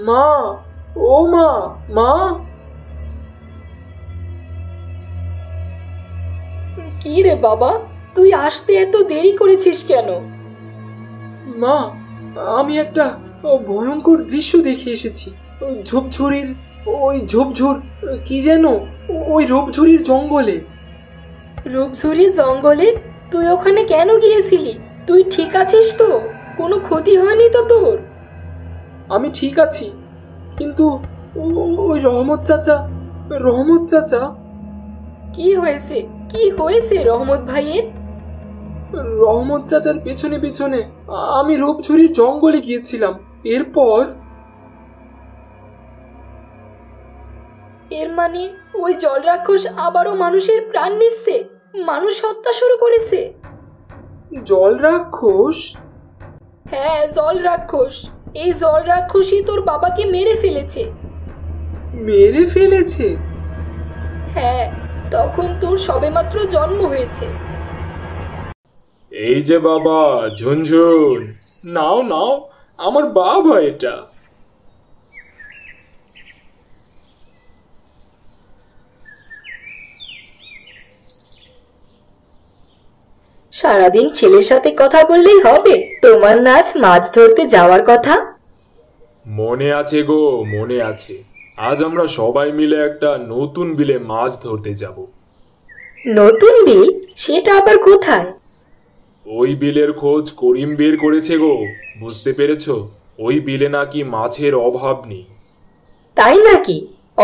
মা, ও মা, মা। কি রে বাবা, তুই আসতে এত দেরি করেছিস কেন? মা, আমি একটা ভয়ঙ্কর দৃশ্য দেখে এসেছি। ঝোপঝুর কি যেন, ওই রূপঝুরির জঙ্গলে। রূপঝুরির জঙ্গলে? তুই ওখানে কেন গিয়েছিলি? তুই ঠিক আছিস তো? কোনো ক্ষতি হয়নি তো তোর? আমি ঠিক আছি, কিন্তু ওই রহমত চাচা। কি হয়েছে? কি হয়েছে রহমত ভাইয়ের? রহমত চাচার পেছনে পেছনে আমি রূপঝুরির জঙ্গলে গিয়েছিলাম। এর মানে ওই জল রাক্ষস আবারও মানুষের প্রাণ নিচ্ছে, মানুষ হত্যা শুরু করেছে। জল রাক্ষস? হ্যাঁ, জল রাক্ষস। এই জল রাক্ষসই তোর বাবাকে মেরে ফেলেছে। মেরে ফেলেছে? হ্যাঁ, তখন তোর সবেমাত্র জন্ম হয়েছে। এই যে বাবা, ঝুনঝুন, নাও নাও, আমার বাবা এটা। সারাদিন ছেলের সাথে কথা বললেই হবে? তোমার নাচ মাছ ধরতে যাওয়ার কথা। মনে আছে গো, মনে আছে। আজ আমরা সবাই মিলে একটা নতুন বিলে মাছ ধরতে যাব। নতুন বিল? সেটা আবার কোথায়? ওই বিলের খোঁজ করিম বের করেছে গো, বুঝতে পেরেছো? ওই বিলে নাকি মাছের অভাব নেই। তাই নাকি?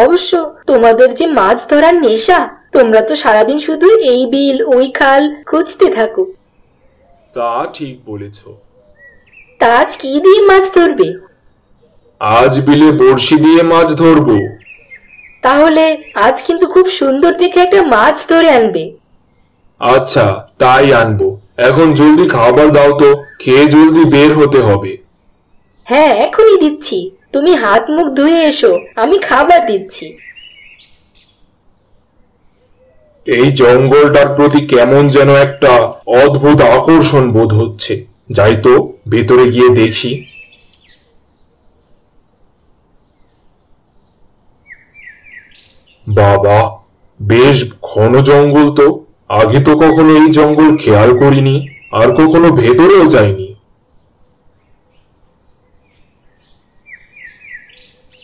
অবশ্য তোমাদের যে মাছ ধরার নেশা, তোমরা তো সারাদিন শুধু এই বিল ওই খাল খুঁজতে থাকো। তা ঠিক বলেছ। তা আজ কি দিয়ে মাছ ধরবে? আজ বিলে বড়শি দিয়ে মাছ ধরবো। তাহলে আজ কিন্তু খুব সুন্দর দেখে একটা মাছ ধরে আনবে। আচ্ছা, তাই আনবো। এখন জলদি খাবার দাও তো, খেয়ে জলদি বের হতে হবে। হ্যাঁ, এখনই দিচ্ছি। তুমি হাত মুখ ধুয়ে এসো, আমি খাবার দিচ্ছি। এই জঙ্গলটার প্রতি কেমন যেন একটা অদ্ভুত আকর্ষণ বোধ হচ্ছে। যাই তো, ভেতরে গিয়ে দেখি। বাবা, বেশ ঘন জঙ্গল তো। আগে তো কখনো এই জঙ্গল খেয়াল করিনি, আর কখনো ভেতরেও যাইনি।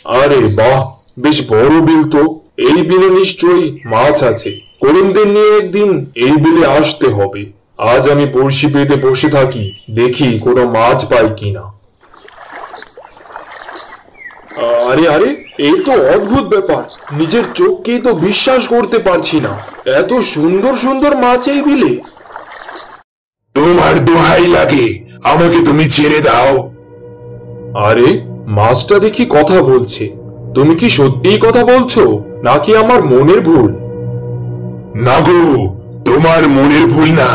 আরে বাহ, বেশ বড় বিল তো। এই বিলে নিশ্চয়ই মাছ আছে। করিমদের নিয়ে একদিন এই বিলে আসতে হবে। আজ আমি বড়শি পেতে বসে থাকি, দেখি কোনো মাছ পাই কিনা। আরে আরে, এই তো অদ্ভুত ব্যাপার। নিজের চোখকেই তো বিশ্বাস করতে পারছি না। এত সুন্দর সুন্দর মাছ এই বিলে। তোমার দোহাই লাগে, আমাকে তুমি ছেড়ে দাও। আরে, মাছটা দেখি কথা বলছে। তুমি কি সত্যিই কথা বলছো, নাকি আমার মনের ভুল? না গো, তোমার মনের ভুল না,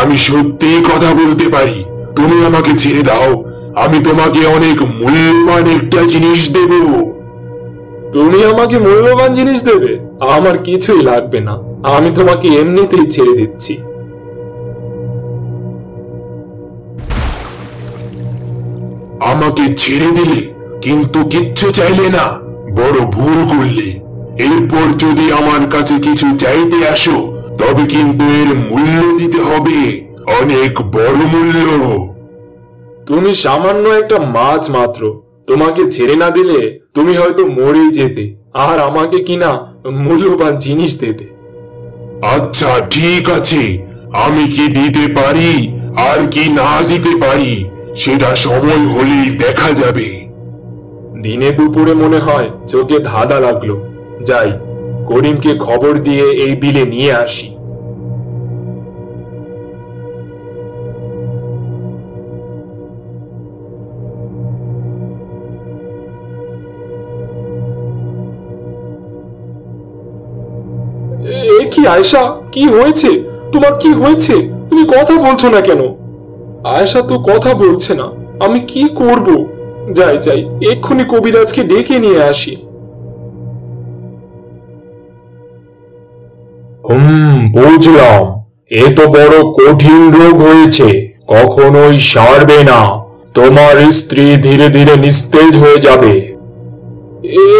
আমি সত্যিই কথা বলতে পারি। তুমি আমাকে ছেড়ে দাও, আমি তোমাকে অনেক মূল্যবান একটা জিনিস দেব। তুমি আমাকে মূল্যবান জিনিস দেবে? আমার কিছুই লাগবে না, আমি তোমাকে এমনিতেই ছেড়ে দিচ্ছি। আমাকে ছেড়ে দিলে, কিন্তু কিচ্ছু চাইলে না? বড় ভুল করলে। এরপর যদি আমার কাছে কিছু চাইতে আসো, তবে কিন্তু এর মূল্য দিতে হবে, অনেক বড় মূল্য। তুমি সামান্য একটা মাছ মাত্র। তোমাকে ছেড়ে না দিলে তুমি হয়তো মরেই যেতে, আর আমাকে কিনা মূল্যবান জিনিস দেবে। আচ্ছা ঠিক আছে, আমি কি দিতে পারি আর কি না দিতে পারি সেটা সময় হলেই দেখা যাবে। দিনে দুপুরে মনে হয় চোখে ধাঁধা লাগলো। যাই, করিমকে খবর দিয়ে এই বিলে নিয়ে আসি। এ কি আয়েশা, কি হয়েছে? তোমার কি হয়েছে? তুমি কথা বলছো না কেন? আয়েশা তো কথা বলছে না, আমি কি করব? যাই যাই, এক্ষুনি কবিরাজকে ডেকে নিয়ে আসি। বুঝলাম। এ তো বড় কঠিন রোগ হয়েছে, কখনোই সারবে না। তোমার স্ত্রী ধীরে ধীরে নিস্তেজ হয়ে যাবে।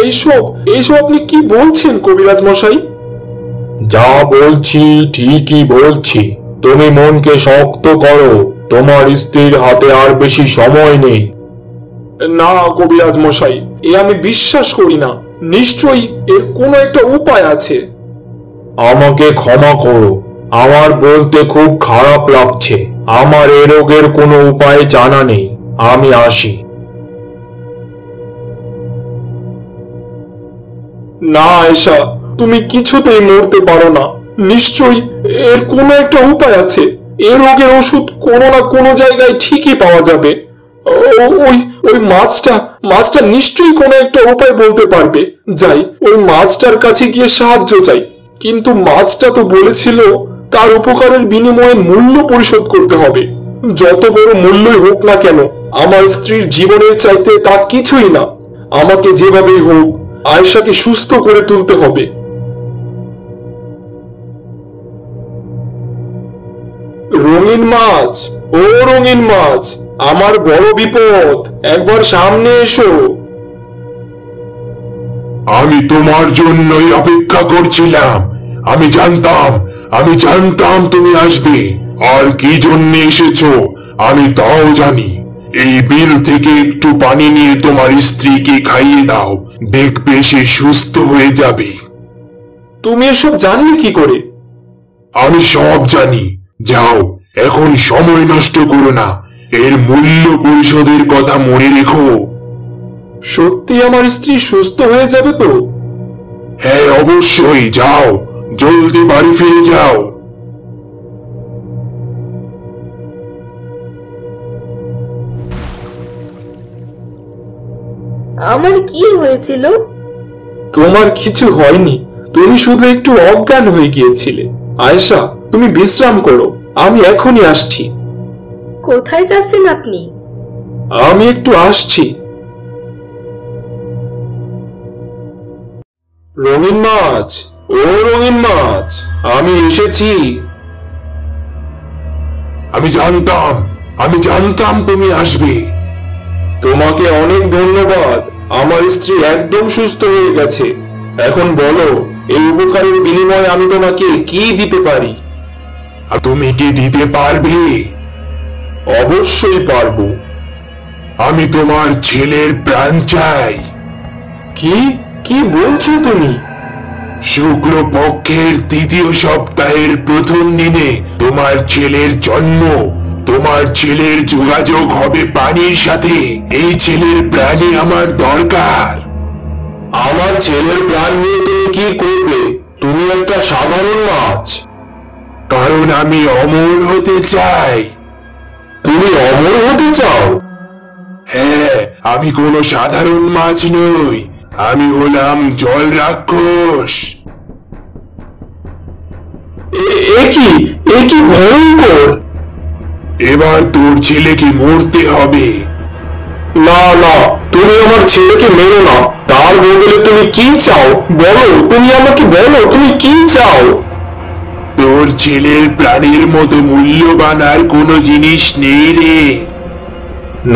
এইসব এইসব আপনি কি বলছেন কবিরাজ মশাই? যা বলছি ঠিকই বলছি। তুমি মনকে শক্ত করো, তোমার স্ত্রীর হাতে আর বেশি সময় নেই। না কবিরাজ মশাই, এ আমি বিশ্বাস করি না। নিশ্চয়ই এর কোনো একটা উপায় আছে। আমাকে ক্ষমা করো, আমার বলতে খুব খারাপ লাগছে। আমার এ রোগের কোনো উপায় জানা নেই। আমি আসি। না আয়েশা, তুমি কিছুতেই মরতে পারো না। নিশ্চয়ই এর কোনো একটা উপায় আছে। এ রোগের ওষুধ কোনো না কোনো জায়গায় ঠিকই পাওয়া যাবে। ওই ওই মাছটা নিশ্চয়ই কোনো একটা উপায় বলতে পারবে। যাই, ওই মাছটার কাছে গিয়ে সাহায্য চাই। কিন্তু মাছটা তো বলেছিল তার উপকারের বিনিময়ে মূল্য পরিশোধ করতে হবে। যত বড় মূল্যই হোক না কেন, আমার স্ত্রীর জীবনের চাইতে তা কিছুই না। আমাকে যেভাবেই হোক আয়েশাকে সুস্থ করে তুলতে হবে। রঙিন মাছ, ও রঙিন মাছ, আমার বড় বিপদ, একবার সামনে এসো। আমি তোমার জন্যই অপেক্ষা করছিলাম। আমি জানতাম তুমি আসবে। আর কি জন্য এসেছো আমি তাও জানি। এই বিল থেকে একটু পানি নিয়ে তোমার স্ত্রীকে খাইয়ে দাও, দেখবে সে সুস্থ হয়ে যাবে। তুমি এসব জানলে কি করে? আমি সব জানি। যাও, এখন সময় নষ্ট করো না। এর মূল্য পরিশোধের কথা মনে রেখো। সত্যি আমার স্ত্রী সুস্থ হয়ে যাবে তো? হ্যাঁ, অবশ্যই। যাও, জলদি বাড়ি ফিরে যাও। আমার কি হয়েছিল? তোমার কিছু হয়নি, তুমি শুধু একটু অজ্ঞান হয়ে গিয়েছিলে। আয়েশা, তুমি বিশ্রাম করো, আমি এখনই আসছি। কোথায় যাচ্ছেন আপনি? আমি একটু আসছি। রঙিন মাছ, ও রঙিন মাছ, আমি এসেছি। আমি জানতাম তুমি আসবে। তোমাকে অনেক ধন্যবাদ। আমার স্ত্রী একদম সুস্থ হয়ে গেছে। এখন বলো, এই উপকারের বিনিময়ে আমি তোমাকে কি দিতে পারি? আর তুমি কি দিতে পারবে? অবশ্যই পারবো। আমি তোমার ছেলের প্রাণ চাই। কি কি বলছো তুমি? শুক্ল পক্ষের 3য় সপ্তাহের প্রথম দিনে তোমার ছেলের জন্ম। তোমার ছেলের যোগাযোগ হবে পানির সাথে। এই ছেলের প্রাণই আমার দরকার। আমার ছেলের প্রাণ নিয়ে তুমি কি করবে? তুমি একটা সাধারণ মাছ। কারণ আমি অমর হতে চাই। তুমি অমর হতে চাও? হ্যাঁ, আমি কোনো সাধারণ মাছ নই। আমি হলাম জল রাক্ষস। এ কি ভয়ঙ্কর! এবার তোর ছেলেকে মরতে হবে। না না, তুমি আমার ছেলেকে মেরো না। তার বদলে তুমি কি চাও বলো? তুমি আমাকে বলো, তুমি কি চাও? তোর ছেলের প্রাণের মতো মূল্যবান আর কোনো জিনিস নেই রে।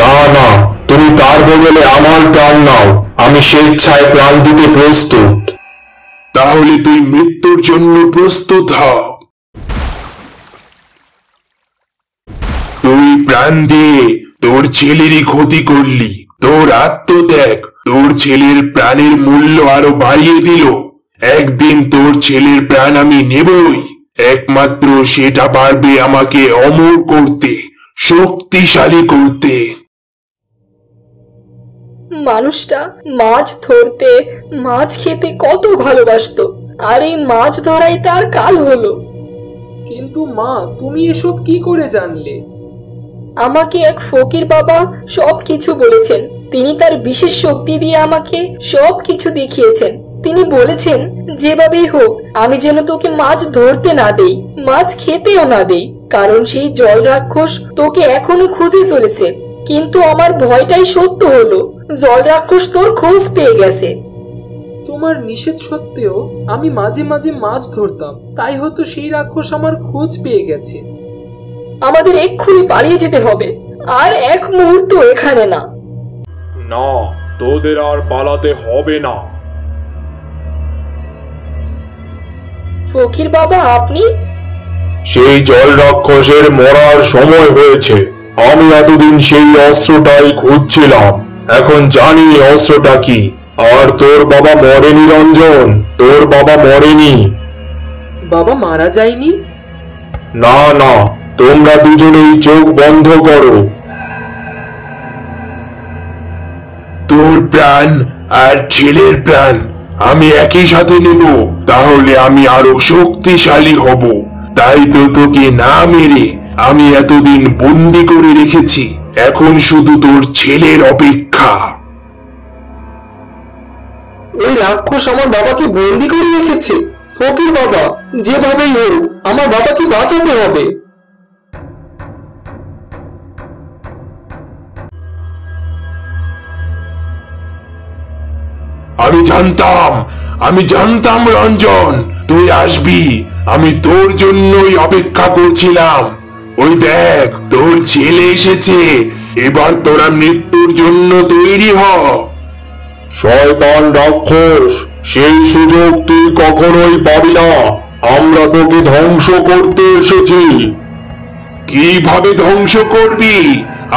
না না, তুমি তার বদলে আমার প্রাণ নাও। আমি স্বেচ্ছায় প্রাণ দিতে প্রস্তুত। তাহলে তুই মৃত্যুর জন্য প্রস্তুত হ। তুই প্রাণ দিয়ে তোর ছেলেরই ক্ষতি করলি। তোর আত্মত্যাগ তোর ছেলের প্রাণের মূল্য আরো বাড়িয়ে দিল। একদিন তোর ছেলের প্রাণ আমি নেবই। একমাত্র সেটা পারবে আমাকে অমর করতে, শক্তিশালী করতে। মানুষটা মাছ ধরতে, মাছ খেতে কত ভালোবাসতো, আর এই মাছ ধরাই তার কাল হলো। কিন্তু মা, তুমি এসব কি করে জানলে? আমাকে এক ফকির বাবা সবকিছু বলেছেন। তিনি তার বিশেষ শক্তি দিয়ে আমাকে সবকিছু দেখিয়েছেন। তিনি বলেছেন, যেভাবেই হোক আমি যেন তোকে মাছ ধরতে না দেই, মাছ খেতেও না দেই, কারণ সেই জল রাক্ষস তোকে এখনো খুঁজে চলেছে। কিন্তু আমার ভয়টাই সত্য হলো, জল রাক্ষস তোর খোঁজ পেয়ে গেছে। তোমার নিষেধ সত্ত্বেও আমি মাঝে মাঝে মাছ ধরতাম, তাই হয়তো সেই রাক্ষস আমার খোঁজ পেয়ে গেছে। আমাদের এক্ষুনি পালিয়ে যেতে হবে, আর এক মুহূর্ত এখানে না। না, তোদের আর পালাতে হবে না। ফকির বাবা, আপনি? সেই জল রাক্ষসের মরার সময় হয়েছে। আমি এতদিন সেই অস্ত্রটাই খুঁজছিলাম, এখন জানি অস্ত্রটা কি। আর তোর বাবা মরেনি রঞ্জন, তোর বাবা মরেনি। বাবা মারা যায়নি? না না, তোমরা দুজনেই চোখ বন্ধ করো। তোর প্রাণ আর ছেলের প্রাণ আমি একই সাথে নেব, তাহলে আমি আরো শক্তিশালী হব। তাই তো তোকে না মেরে আমি এতদিন বন্দি করে রেখেছি। এখন শুধু তোর ছেলের অপেক্ষা। ওই রাক্ষস আমার বাবাকে বন্দি করে রেখেছে। ফকির বাবা, যেভাবেই হোক আমার বাবাকে বাঁচাতে হবে। আমি জানতাম রঞ্জন তুই আসবি। আমি তোর জন্যই অপেক্ষা করছিলাম। ওই দেখ, তোর ছেলে এসেছে। এবার তোরা মৃত্যুর জন্য তৈরি হ। শয়তান রাক্ষস, সেই সুযোগ তুই কখনোই পাবি না। আমরা তোকে ধ্বংস করতে এসেছি। কিভাবে ধ্বংস করবি?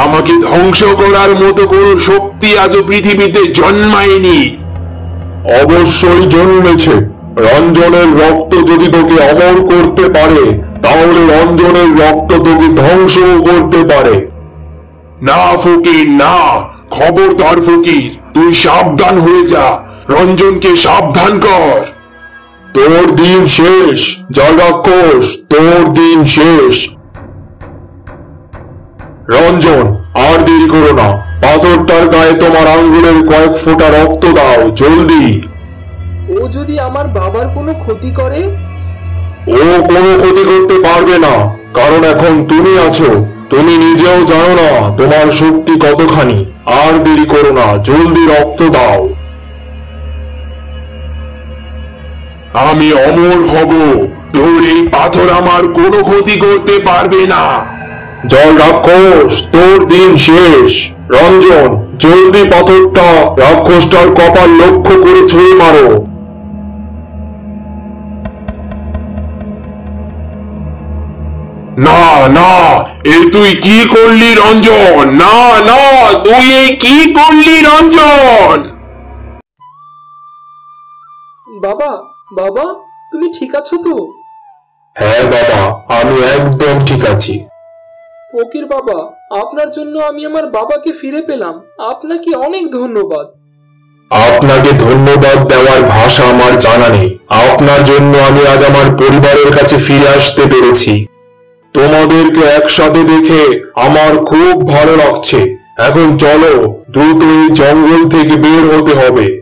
আমাকে ধ্বংস করার মতো কোনো শক্তি আজও পৃথিবীতে জন্মায়নি। অবশ্যই জন্মেছে। রঞ্জনের রক্ত যদি তোকে অমর করতে পারে, তাহলে রঞ্জনের রক্ত তোকে ধ্বংস করতে পারে। না ফকির, না। খবরদার ফকির, তুই সাবধান হয়ে যা। রঞ্জনকে সাবধান কর। তোর দিন শেষ জল রাক্ষস, তোর দিন শেষ। রঞ্জন, আর দেরি করো না। পাথরটার গায়ে তোমার আঙ্গুলের কয়েক ফোঁটা রক্ত দাও, জলদি। ও যদি আমার বাবার কোনো ক্ষতি করে? ও কোনো ক্ষতি করতে পারবে না, কারণ এখন তুমি আছো। তুমি নিজেও জানো না তোমার শক্তি কতখানি। আর দেরি করো না, জলদি রক্ত দাও। আমি অমর হব। তোর এই পাথর আমার কোনো ক্ষতি করতে পারবে না। জল রাক্ষস, তোর দিন শেষ। রঞ্জন, জলদি পাথরটা রাক্ষসটার কপাল লক্ষ্য করে ছুঁড়ে মারো। না না, এ তুই কি করলি রঞ্জন? না না, তুই এই কি করলি রঞ্জন? বাবা, বাবা, তুমি ঠিক আছো তো? হ্যাঁ বাবা, আমি একদম ঠিক আছি। ফকির বাবা, আপনার জন্য আমি আমার বাবাকে ফিরে পেলাম। আপনাকে অনেক ধন্যবাদ। আপনাকে ধন্যবাদ দেওয়ার ভাষা আমার জানা নেই। আপনার জন্য আমি আজ আমার পরিবারের কাছে ফিরে আসতে পেরেছি। তোমাদেরকে একসাথে দেখে আমার খুব ভালো লাগছে। এখন চলো, দ্রুত এই জঙ্গল থেকে বের হতে হবে।